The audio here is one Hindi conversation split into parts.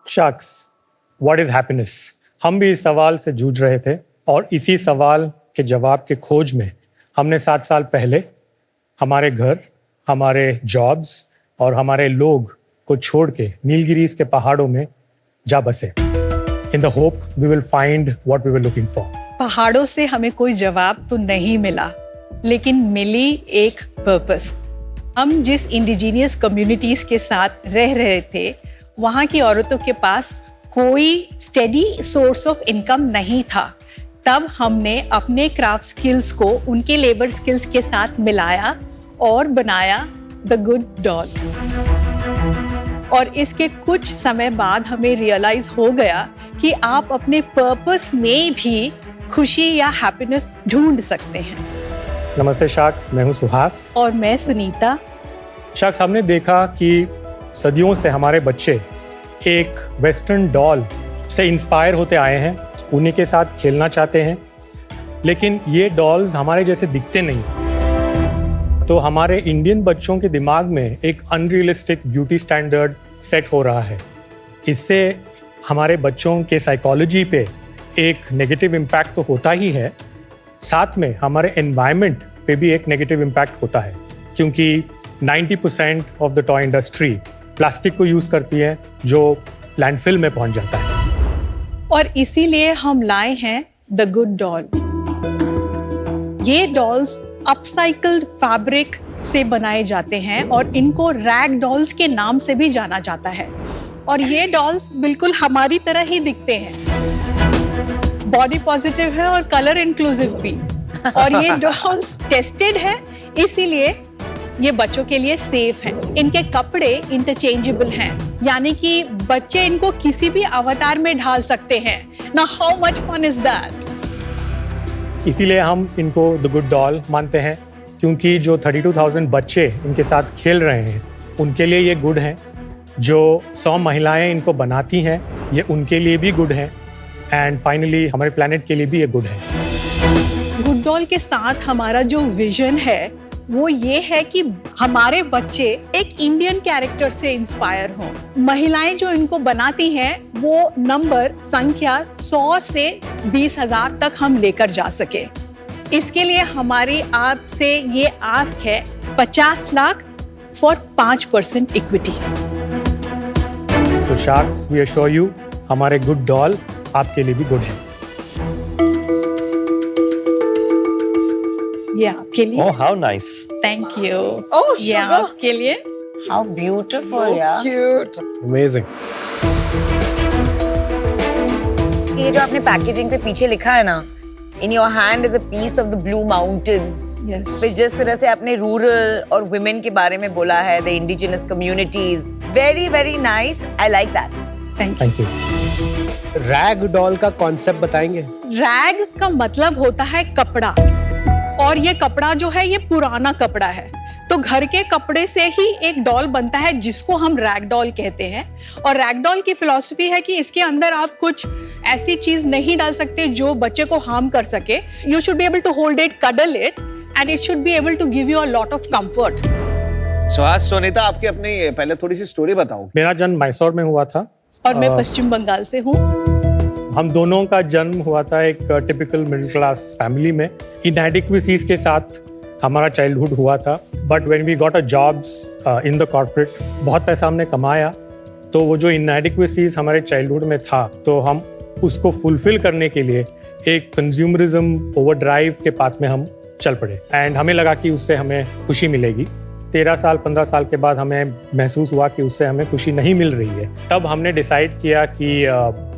शख्स, व्हाट इज हैप्पीनेस? हम भी इस सवाल से जूझ रहे थे और इसी सवाल के जवाब के खोज में हमने 7 साल पहले हमारे घर, हमारे जॉब्स और हमारे लोग को छोड़ के नीलगिरीज के पहाड़ों में जा बसे। In the hope we will find what we were looking for. पहाड़ों से हमें कोई जवाब तो नहीं मिला, लेकिन मिली एक पर्पस। हम जिस इंडिजीनियस कम्युनिटीज के साथ रह रहे थे, वहाँ की औरतों के पास कोई स्टेडी सोर्स ऑफ इनकम नहीं था। तब हमने अपने क्राफ्ट स्किल्स को उनके लेबर स्किल्स के साथ मिलाया और बनाया द गुड डॉल। और इसके कुछ समय बाद हमें रियलाइज हो गया कि आप अपने पर्पस में भी खुशी या हैप्पीनेस ढूंढ सकते हैं। नमस्ते शाक्स, मैं हूँ सुहास। और मैं सुनीता। शाक्स, हमने देखा कि सदियों से हमारे बच्चे एक वेस्टर्न डॉल से इंस्पायर होते आए हैं, उन्हीं के साथ खेलना चाहते हैं, लेकिन ये डॉल्स हमारे जैसे दिखते नहीं। तो हमारे इंडियन बच्चों के दिमाग में एक अनरियलिस्टिक ब्यूटी स्टैंडर्ड सेट हो रहा है। इससे हमारे बच्चों के साइकोलॉजी पे एक नेगेटिव इम्पैक्ट तो होता ही है, साथ में हमारे एनवायरनमेंट पे भी एक नेगेटिव इम्पैक्ट होता है, क्योंकि 90% of the toy industry plastic को यूज़ करती है जो लैंडफिल में पहुंच जाता है। और इसीलिए हम लाए हैं द गुड डॉल। ये डॉल्स अपसाइक्ल्ड फैब्रिक से बनाए जाते हैं और इनको रैग डॉल्स के नाम से भी जाना जाता है। और ये डॉल्स बिल्कुल हमारी तरह ही दिखते हैं, बॉडी पॉजिटिव है और कलर इंक्लूसिव भी। और ये डॉल्स टेस्टेड है, इसीलिए ये बच्चों के लिए सेफ हैं। इनके कपड़े इंटरचेंजेबल हैं, यानी कि बच्चे इनको किसी भी अवतार में ढाल सकते हैं ना। How much fun is that? इसीलिए हम इनको द गुड डॉल मानते हैं, क्योंकि जो 32,000 बच्चे इनके साथ खेल रहे हैं उनके लिए ये गुड हैं। जो 100 महिलाएं इनको बनाती हैं ये उनके लिए भी गुड हैं, एंड फाइनली हमारे प्लैनेट के लिए भी ये गुड है। गुड डॉल के साथ हमारा जो विजन है वो ये है कि हमारे बच्चे एक इंडियन कैरेक्टर से इंस्पायर हों। महिलाएं जो इनको बनाती हैं वो नंबर संख्या 100 से 20,000 तक हम लेकर जा सके। इसके लिए हमारी आपसे ये आस्क है 50 लाख फॉर 5% इक्विटी। तो शार्क्स, वी एश्योर यू हमारे गुड डॉल आपके लिए भी गुड है। ये आपके लिए। Oh, how nice. Thank you. Oh, ये sugar. आपके लिए। How beautiful, yeah. Cute. Amazing. ये जो आपने पैकेजिंग पे पीछे लिखा है ना, in your hand is a piece of the blue mountains. Yes. फिर जिस तरह से आपने रूरल और वुमेन के बारे में बोला है, the indigenous communities, very very nice. I like that. Thank you. Rag doll का कॉन्सेप्ट बताएंगे? रैग का मतलब होता है कपड़ा, और ये कपड़ा जो है ये पुराना कपड़ा है। तो घर के कपड़े से ही एक डॉल बनता है जिसको हम रैग डॉल कहते हैं। और रैग डॉल की फिलॉसफी है कि इसके अंदर आप कुछ ऐसी चीज नहीं डाल सकते जो बच्चे को हार्म कर सके। You should be able to hold it, cuddle it, and it should be able to give you a lot of comfort. Suhas, Sonita, आपकी अपनी पहले थोड़ी सी स्टोरी बताओ। मेरा जन्म मैसूर में हुआ था और मैं पश्चिम बंगाल से हूँ। हम दोनों का जन्म हुआ था एक टिपिकल मिडिल क्लास फैमिली में। इनएडिक्वेसीज के साथ हमारा चाइल्डहुड हुआ था, but when we got a jobs in the corporate, बहुत पैसा हमने कमाया, तो वो जो इनएडिक्वेसीज हमारे चाइल्डहुड में था, तो हम उसको फुलफिल करने के लिए एक कंज्यूमरिज्म ओवरड्राइव के पाथ में हम चल पड़े, एंड हमें लगा कि उससे हमें खुशी मिलेगी। 13 साल 15 साल के बाद हमें महसूस हुआ कि उससे हमें खुशी नहीं मिल रही है। तब हमने डिसाइड किया कि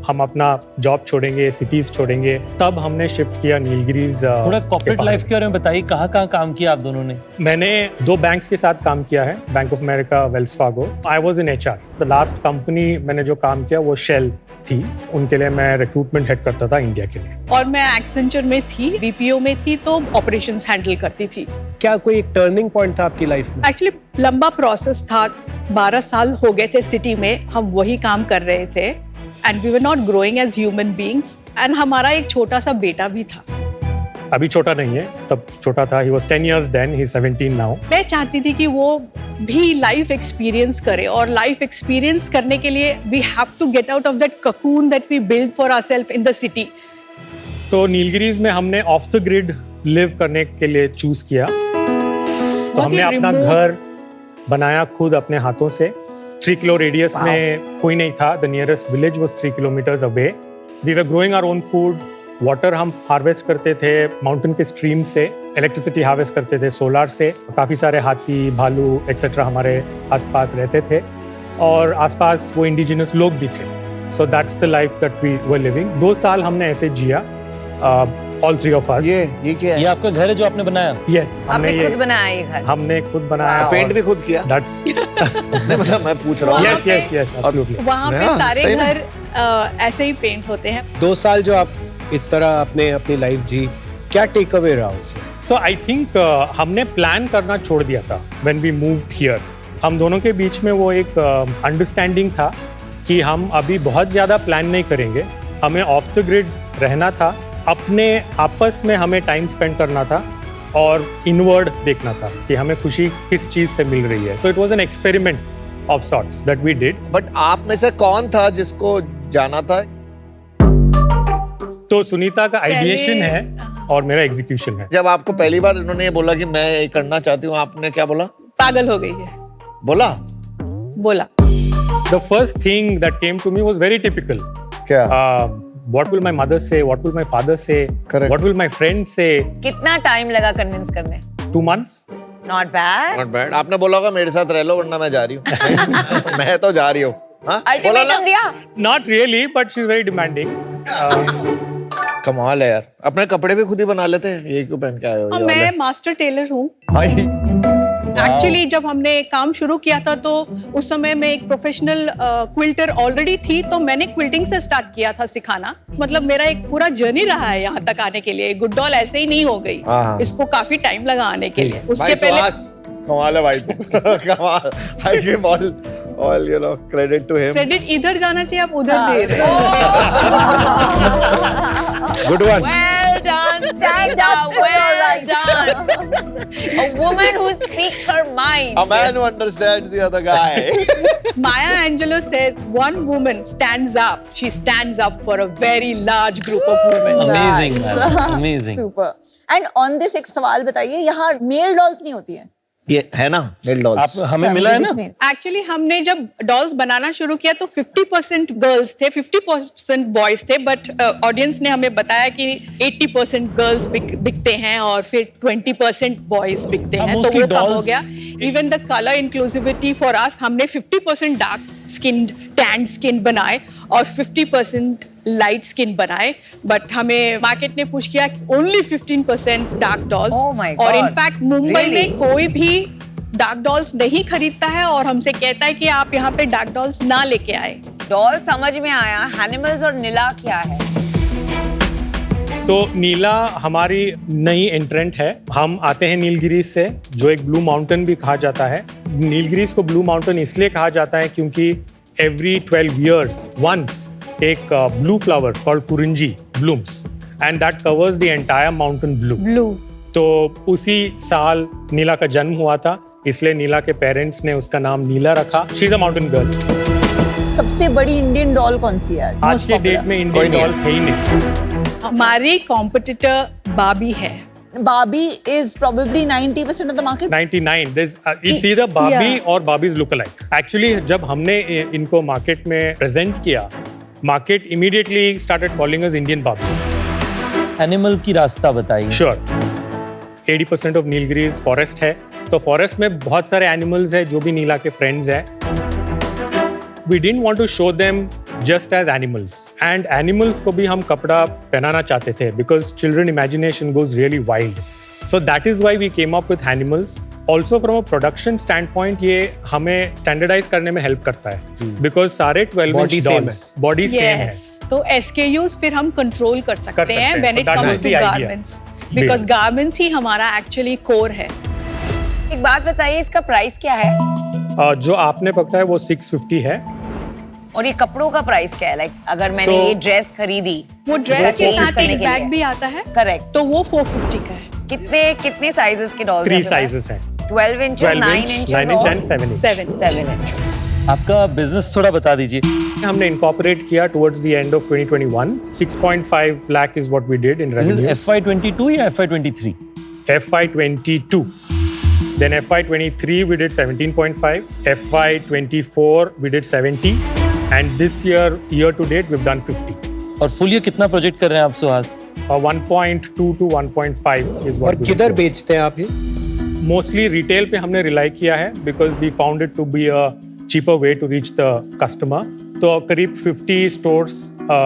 हम अपना जॉब छोड़ेंगे, सिटीज छोड़ेंगे। तब हमने शिफ्ट किया नीलगिरीज। थोड़ा कॉर्पोरेट लाइफ के बारे में बताइए, कहाँ कहाँ किया आप दोनों ने? मैंने 2 बैंक्स के साथ काम किया है, bank of America, Wells Fargo. I was in HR। The last company मैंने जो काम किया वो शेल थी, उनके लिए मैं रिक्रूटमेंट हेड करता था इंडिया के लिए। और मैं एक्सेंचर में थी, BPO में थी, तो ऑपरेशंस हैंडल करती थी। क्या कोई एक टर्निंग पॉइंट था आपकी लाइफ में? एक्चुअली लंबा प्रोसेस था। 12 साल हो गए थे सिटी में, हम वही काम कर रहे थे, and we were not growing as human beings, and हमारा एक छोटा सा बेटा भी था। अभी छोटा नहीं है, तब छोटा था. He was 10 years then, he's 17 now. मैं चाहती थी कि वो भी लाइफ एक्सपीरियंस करे, और लाइफ एक्सपीरियंस करने के लिए we have to get out of that cocoon that we build for ourselves in the city. तो नीलगिरीज में हमने ऑफ द ग्रिड लिव करने के लिए चूज किया. तो हमने अपना घर बनाया खुद अपने हाथों से. 3 किलो रेडियस में कोई नहीं था. The nearest village was 3 kilometres away. We were growing our own food. Water हम हार्वेस्ट करते थे माउंटेन के स्ट्रीम से. इलेक्ट्रिसिटी हार्वेस्ट करते थे सोलार से. काफ़ी सारे हाथी, भालू एक्सेट्रा हमारे आसपास रहते थे, और आसपास वो इंडिजिनस लोग भी थे. So that's the life that we were living. 2 साल हमने ऐसे जिया, ऑल 3 ऑफ अस. ये क्या ये है? आपका घर है जो आपने बनाया? यस, आपने खुद बनाया ये घर? हमने खुद बनाया. पेंट भी खुद किया? दैट्स नहीं, मतलब मैं पूछ रहा हूँ. Yes yes yes absolutely. वहाँ पे हाँ, सारे सही में। घर ऐसे ही पेंट होते हैं. 2 साल जो आप इस तरह अपनी लाइफ जी, क्या टेक अवे रहा उससे? सो आई थिंक हमने प्लान करना छोड़ दिया था व्हेन वी मूव्ड हियर. हम दोनों के बीच में वो एक अंडरस्टैंडिंग था कि हम अभी बहुत ज़्यादा प्लान नहीं करेंगे. हमें ऑफ द ग्रिड रहना था. अपने आपस में हमें टाइम स्पेंड करना था और इनवर्ड देखना था कि हमें खुशी किस चीज़ से मिल रही है. तो it was an experiment of sorts that we did. But आप में से कौन था जिसको जाना था? तो सुनीता का आइडिएशन है और मेरा एग्जीक्यूशन है. जब आपको पहली बार इन्होंने ये बोला कि मैं ये करना चाहती हूँ, आपने क्या बोला? पागल हो गई है बोला? बोला. The first thing that came to me was very typical. क्या? What will my mother say? What will my father say? Correct. What will my friends say? कितना टाइम लगा कन्विंस करने? 2 months. Not bad. Not bad. आपने बोला होगा मेरे साथ रह लो वरना मैं जा रही हूँ. मैं तो जा रही हूँ. हाँ? बोला ना? अल्टीमेटम दिया? Not really, but she's very demanding. कमाल है यार. अपने कपड़े भी खुद ही बना लेते हैं. ये क्यों पहन के आए हो? ये मैं मास्टर टेलर हूँ. वाले? एक्चुअली जब हमने काम शुरू किया था तो उस समय मैं एक प्रोफेशनल क्विल्टर ऑलरेडी थी, तो मैंने क्विल्टिंग से स्टार्ट किया था सिखाना. मतलब मेरा एक पूरा जर्नी रहा है यहाँ तक आने के लिए. गुड डॉल ऐसे ही नहीं हो गई. हाँ. इसको काफी टाइम लगा आने के लिए. उसके भाई पहले सुहास, कमाल है भाई. कमाल. I give all you know credit to him. Credit इधर जाना चाहिए, आप उधर हाँ, दे रहे हो. Good one. Well done, stand up, well done. A woman who speaks her mind. A man who understands the other guy. Maya Angelou says, one woman stands up. She stands up for a very large group of women. Amazing, man. Amazing. Super. And on this एक सवाल बताइए, यहाँ मेल डॉल्स नहीं होती हैं? ये है ना मेल डॉल्स. आप हमें मिला है ना? एक्चुअली हमने जब डॉल्स बनाना शुरू किया तो 50% गर्ल्स थे, 50% बॉयज थे, बट ऑडियंस ने हमें बताया कि 80% गर्ल्स बिकते हैं और फिर 20% बॉयज बिकते हाँ, हैं. तो mostly वो कम हो dolls- गया. Even the colour inclusivity for us, हमने 50% डार्क स्किन, टैन स्किन बनाए और 50% लाइट स्किन बनाए. बट हमें मार्केट ने पुश किया only 15% dark dolls. Oh my और God. In fact Mumbai Really? में कोई भी डार्क डॉल्स नहीं खरीदता है और हमसे कहता है कि आप यहाँ पे डार्क डॉल्स ना लेके आए. डॉल समझ में आया. एनिमल्स और नीला क्या है? तो नीला हमारी नई एंट्रेंट है. हम आते हैं नीलगिरीज से, जो एक ब्लू माउंटेन भी कहा जाता है. नीलगिरीज को ब्लू माउंटेन इसलिए कहा जाता है क्योंकि एवरी 12 years once एक blue flower called Kurinji blooms and that covers the entire mountain blue. Blue. तो उसी साल नीला का जन्म हुआ था, इसलिए नीला के पेरेंट्स ने उसका नाम नीला रखा. She is a mountain girl. सबसे बड़ी इंडियन डॉल कौन सी है? आज Most के popular? डेट में इंडियन डॉल है ही नहीं. हमारी कॉम्पिटिटर बाबी है. Barbie is probably 90% of the market. 99. It's either Barbie Yeah. or Barbie's lookalike. Actually, जब हमने इनको मार्केट में प्रेजेंट किया, market immediately started calling us Indian Barbie. Animal की रास्ता बताइए. Sure. 80% of नीलगिरीज फॉरेस्ट है. तो फॉरेस्ट में बहुत सारे एनिमल्स हैं जो भी नीला के फ्रेंड्स हैं. We didn't want to show them just as animals. And animals को भी हम कपड़ा पहनाना चाहते थे because children imagination goes really wild. So that is why we came up with animals. Also from a production standpoint ये हमें standardize करने में help करता है because सारे 12 Body inch same dolls body same है. Yes. तो SKUs फिर हम कंट्रोल कर सकते हैं हैं. when So it that comes was to the idea. garments. Because garments ही हमारा actually core है. एक बात बताइए, इसका प्राइस क्या है? जो आपने पकड़ा है वो 650 है और ये कपड़ों का प्राइस क्या है? लाइक अगर मैंने So- ये ड्रेस खरीदी, वो ड्रेस के change साथ करने एक के बैग लिए। भी आता है, करेक्ट। तो वो 450 का है। कितने साइजेस के डॉल्स 3 साइजेस हैं, 12 inch, 12 9 inch, inch 9 inch and 7 inch. 7 inch. आपका बिजनेस थोड़ा बता दीजिए। हमने इनकॉर्पोरेट किया towards the end of 2021. 6.5 lakh is what we did in revenue. FY22 या FY23? FY22. Then FY23 we did 17.5. FY24 we did 70. And this year to date we've done 50. और फुल ईयर कितना प्रोजेक्ट कर रहे हैं आप सुहास? 1.2 to 1.5 is what और we किधर did. बेचते हैं आप ये? Mostly retail पे हमने rely किया है because we found it to be a cheaper way to reach the customer. तो करीब 50 stores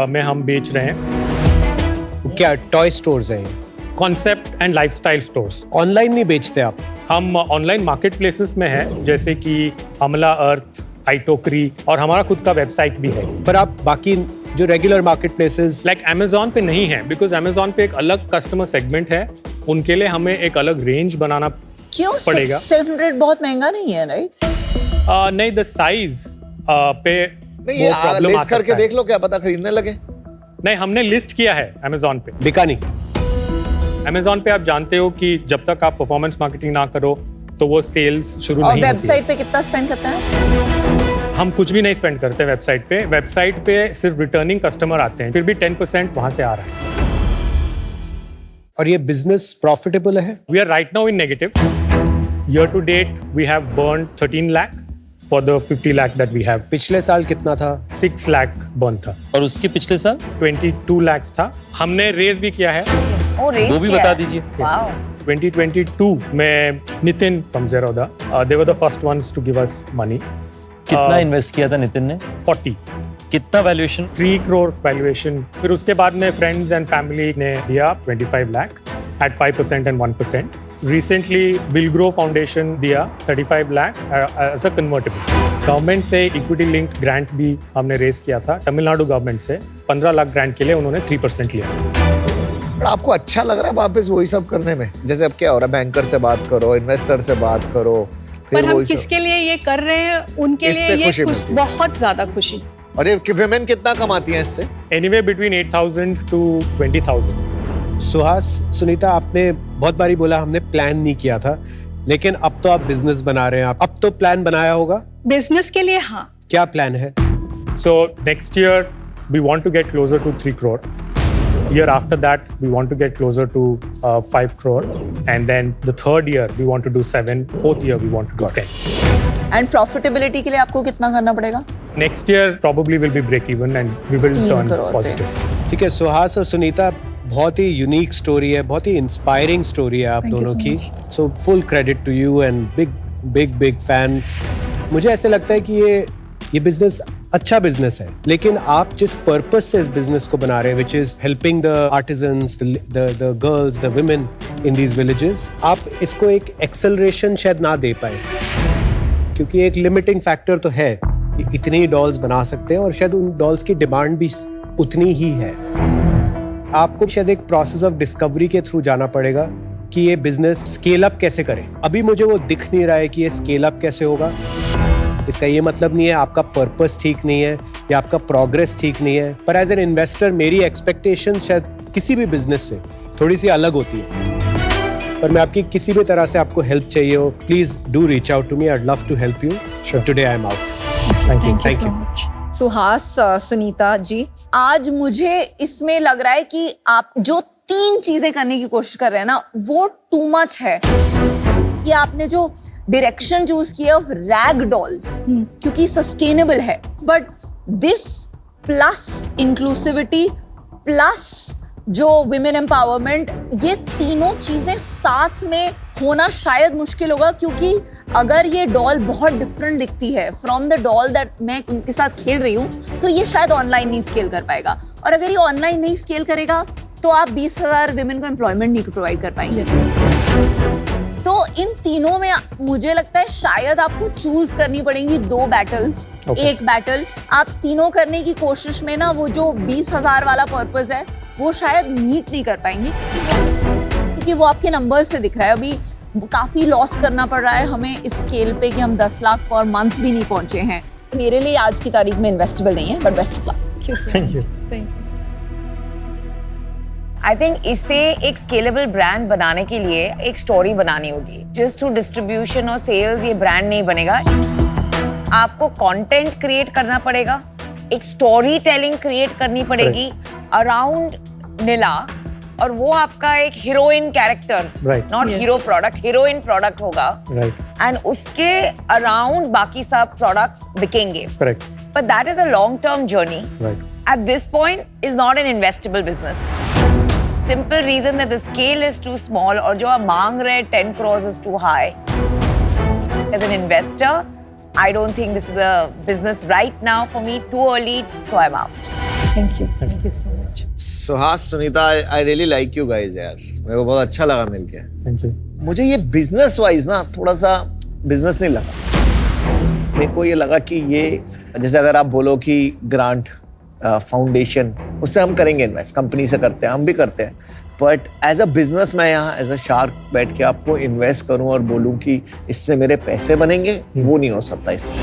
में हम बेच रहे हैं. क्या टॉय स्टोर्स हैं? Concept and lifestyle stores. Online नहीं बेचते आप? हम ऑनलाइन मार्केट प्लेसेस में हैं, जैसे कि अमला अर्थ, आइटोकरी, और हमारा खुद का वेबसाइट भी है. पर आप बाकी जो regular market places like Amazon पे नहीं है, बिकॉज Amazon पे एक अलग कस्टमर सेगमेंट है. उनके लिए हमें एक अलग रेंज बनाना क्यों पड़ेगा. 700 बहुत महंगा नहीं है, राइट? नहीं, द साइज पे नहीं, वो ये प्रॉब्लम आ लिस्ट करके सकता है. देख लो, क्या पता खरीदने लगे. नहीं, हमने लिस्ट किया है Amazon पे. बिका नहीं? Amazon पे आप जानते हो कि जब तक आप परफॉर्मेंस मार्केटिंग ना करो तो वो सेल्स शुरू और नहीं होती है. वेबसाइट पे कितना स्पेंड करता है? हम कुछ भी नहीं स्पेंड करते वेबसाइट पे. वेबसाइट पे सिर्फ रिटर्निंग कस्टमर आते हैं, फिर भी 10% वहां से आ रहा है. और ये बिजनेस प्रॉफिटेबल है? We are right now in negative. Year to date, we have burned 13 lakh for the 50 lakh that we have. पिछले साल कितना था? 6 lakh burn था. और उसके पिछले साल? 22 lakhs था. हमने रेज भी किया है. ओ, रेस वो भी किया बता है। दीजिए। वाओ। 2022 में Nitin from Zerodha, they were the first ones to give us money. कितना इन्वेस्ट किया था नितिन ने? 40. कितना वैल्यूएशन? 3 crore valuation. फिर उसके बाद में फ्रेंड्स एंड फैमिली ने दिया 25 lakh at 5% and 1%. Recently, Bill Grow Foundation दिया 35 lakh as a convertible. Government से इक्विटी लिंक्ड ग्रांट भी हमने रेज किया था. तमिलनाडु गवर्नमेंट से 15 लाख ग्रांट के लिए उन्होंने 3% लिया. पर आपको अच्छा लग रहा है वापस वही सब करने में? जैसे अब क्या हो रहा है, बैंकर से बात करो, इन्वेस्टर से बात करो, फिर पर हम वही सब. किसके लिए ये कर रहे हैं, उनके इससे लिए ये खुशी मिलती है। बहुत ज्यादा खुशी. और ये विमेन कितना कमाती हैं इससे? Anywhere between 8,000 to 20,000. Suhas, Sunita, आपने बहुत बारी बोला हमने प्लान नहीं किया था, लेकिन अब तो आप बिजनेस बना रहे हैं. आप अब तो प्लान बनाया होगा? बिजनेस के लिए हाँ. क्या प्लान है? So next year we want to get closer to 3 crore. Year after that we want to get closer to 5 crore, and then the third year we want to do 7. Fourth year we want to do 10. And profitability के लिए आपको कितना करना पड़ेगा? Next year probably will be break even and we will 3 turn crore पे. positive. ठीक है, सुहास और सुनीता, बहुत ही यूनिक स्टोरी है, बहुत ही इंस्पायरिंग स्टोरी है आप Thank you दोनों so की. much. So full credit to you and big fan. मुझे ऐसे लगता है कि ये बिजनेस अच्छा बिजनेस है, लेकिन आप जिस पर्पस से इस बिजनेस को बना रहे हैं, which is helping the artisans, the girls, the women in these villages, आप इसको एक एक्सेलरेशन शायद ना दे पाए, क्योंकि एक लिमिटिंग फैक्टर तो है. इतने ही डॉल्स बना सकते हैं और शायद उन डॉल्स की डिमांड भी उतनी ही है. आपको शायद एक प्रोसेस ऑफ डिस्कवरी के थ्रू जाना पड़ेगा कि ये बिजनेस स्केल अप कैसे करें. अभी मुझे वो दिख नहीं रहा है कि ये स्केल अप कैसे होगा. इसका ये मतलब नहीं है आपका पर्पस ठीक नहीं है या आपका प्रोग्रेस ठीक नहीं है, पर एज एन इन्वेस्टर मेरी एक्सपेक्टेशन शायद किसी भी बिजनेस से थोड़ी सी अलग होती है. पर मैं आपकी किसी भी तरह से आपको हेल्प चाहिए हो, please do reach out to me. I would love to help you. Today I am out. Thank you. Thank so you. much. Suhas, Sunita ji, आज मुझे इसमें लग रहा है कि आप जो 3 चीजें करने की कोशिश कर रहे हैं ना, वो टू मच है. कि आपने जो डायरेक्शन चूज किया ऑफ रैग डॉल्स, क्योंकि सस्टेनेबल है, but this plus inclusivity plus जो विमेन एम्पावरमेंट, ये तीनों चीजें साथ में होना शायद मुश्किल होगा. क्योंकि अगर ये डॉल बहुत डिफरेंट दिखती है फ्रॉम द डॉल दैट मैं उनके साथ खेल रही हूँ, तो ये शायद ऑनलाइन नहीं स्केल कर पाएगा. और अगर ये ऑनलाइन नहीं स्केल करेगा तो आप 20,000 विमेन को एम्प्लॉयमेंट नहीं प्रोवाइड कर पाएंगे. तो इन तीनों में मुझे लगता है शायद आपको चूज करनी पड़ेंगी 2 बैटल्स. एक बैटल आप तीनों करने की कोशिश में ना, वो जो 20,000 वाला पर्पस है वो शायद मीट नहीं कर पाएंगी, क्योंकि वो आपके नंबर्स से दिख रहा है. अभी काफी लॉस करना पड़ रहा है हमें इस स्केल पे कि हम 10 लाख पर मंथ भी नहीं पहुंचे हैं. मेरे लिए आज की तारीख में इन्वेस्टेबल नहीं है, but best of luck. Thank you so Thank much. you. Thank you. I think इससे एक स्केलेबल ब्रांड बनाने के लिए एक स्टोरी बनानी होगी। जस्ट थ्रू डिस्ट्रीब्यूशन और सेल्स ये ब्रांड नहीं बनेगा। आपको कंटेंट क्रिएट करना पड़ेगा, एक स्टोरी टेलिंग क्रिएट करनी पड़ेगी अराउंड नीला, और वो आपका एक heroine character, Right. Not Yes. Hero product, heroine product होगा, Right. एंड उसके अराउंड बाकी सब प्रोडक्ट्स बिकेंगे। Correct. But that is a long term journey. Right. At this point is not an investable business. Simple reason that the scale is too small, और जो आप मांग रहे 10 crores is too high. As an investor, I don't think this is a business right now for me. Too early, so I'm out. Thank you. Thank you so much. Suhas, Sunita, I really like you guys यार, मेरे को बहुत अच्छा लगा मिलके। Thank you. मुझे ये बिजनेस वाइज ना थोड़ा सा बिजनेस नहीं लगा। मेरे को ये लगा कि ये जैसे अगर आप बोलो कि ग्रांट फाउंडेशन, उससे हम करेंगे इन्वेस्ट, कंपनी से करते हैं, हम भी करते हैं, बट एज अ बिजनेस मैं यहाँ एज अ शार्क बैठ के आपको इन्वेस्ट करूँ और बोलूँ कि इससे मेरे पैसे बनेंगे, वो नहीं हो सकता। इसमें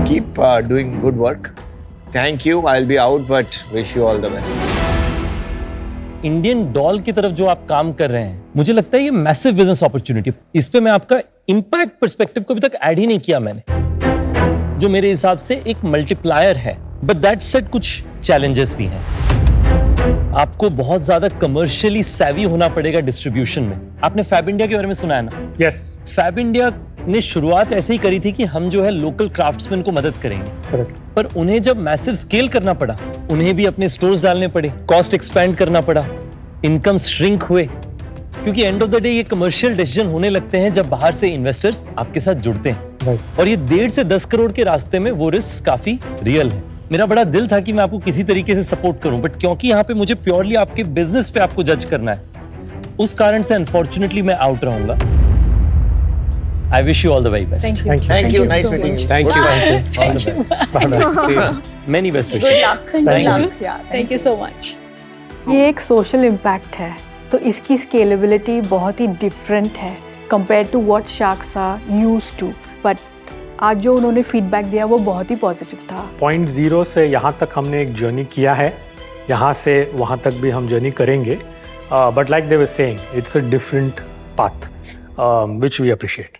keep doing good work. Thank you, I will be out, but wish you all the best. Indian doll की तरफ जो आप काम कर रहे हैं, मुझे लगता है ये मैसिव बिजनेस अपॉर्चुनिटी। इस पे मैं आपका इम्पैक्ट पर्सपेक्टिव को अभी तक ऐड ही नहीं किया मैंने, जो मेरे हिसाब से एक मल्टीप्लायर है। बट दैट सेड कुछ चैलेंजेस भी हैं। आपको बहुत ज्यादा कमर्शियली सैवी होना पड़ेगा डिस्ट्रीब्यूशन में। आपने फैब इंडिया के बारे में सुना है ना? Yes. फैब इंडिया ने शुरुआत ऐसे ही करी थी कि हम जो है लोकल क्राफ्ट्समैन को मदद करेंगे, Correct. पर उन्हें जब मैसिव स्केल करना पड़ा, उन्हें भी अपने स्टोर्स डालने पड़े, कॉस्ट एक्सपैंड करना पड़ा, इनकम श्रिंक हुए, क्योंकि एंड ऑफ द डे ये कमर्शियल डिसीजन होने लगते हैं जब बाहर से इन्वेस्टर्स आपके साथ जुड़ते हैं। Right. और ये 1.5 से 10 करोड़ के रास्ते में वो रिस्क काफी रियल है। मेरा बड़ा दिल था कि मैं आपको किसी तरीके से सपोर्ट करूं, बट क्योंकि यहाँ पे मुझे प्योरली आपके बिजनेस पे आपको जज करना है, उस कारण से अनफॉर्चुनेटली मैं आउट रहूंगा। I wish you all the very best. Thank you. Thank you. Thank you, so nice much. Meeting you. Thank you. All the best. Bye bye. See you. Many best good wishes. Luck, Thank good you. Luck. या Thank you so much. ये एक सोशल इम्पैक्ट है, तो इसकी स्केलेबिलिटी बहुत ही डिफरेंट है compare to what sharks are used to. But आज जो उन्होंने फीडबैक दिया वो बहुत ही पॉजिटिव था। पॉइंट 0 से यहाँ तक हमने एक जर्नी किया है, यहाँ से वहाँ तक भी हम जर्नी करेंगे, but like they were saying, it's a different path, which we appreciate.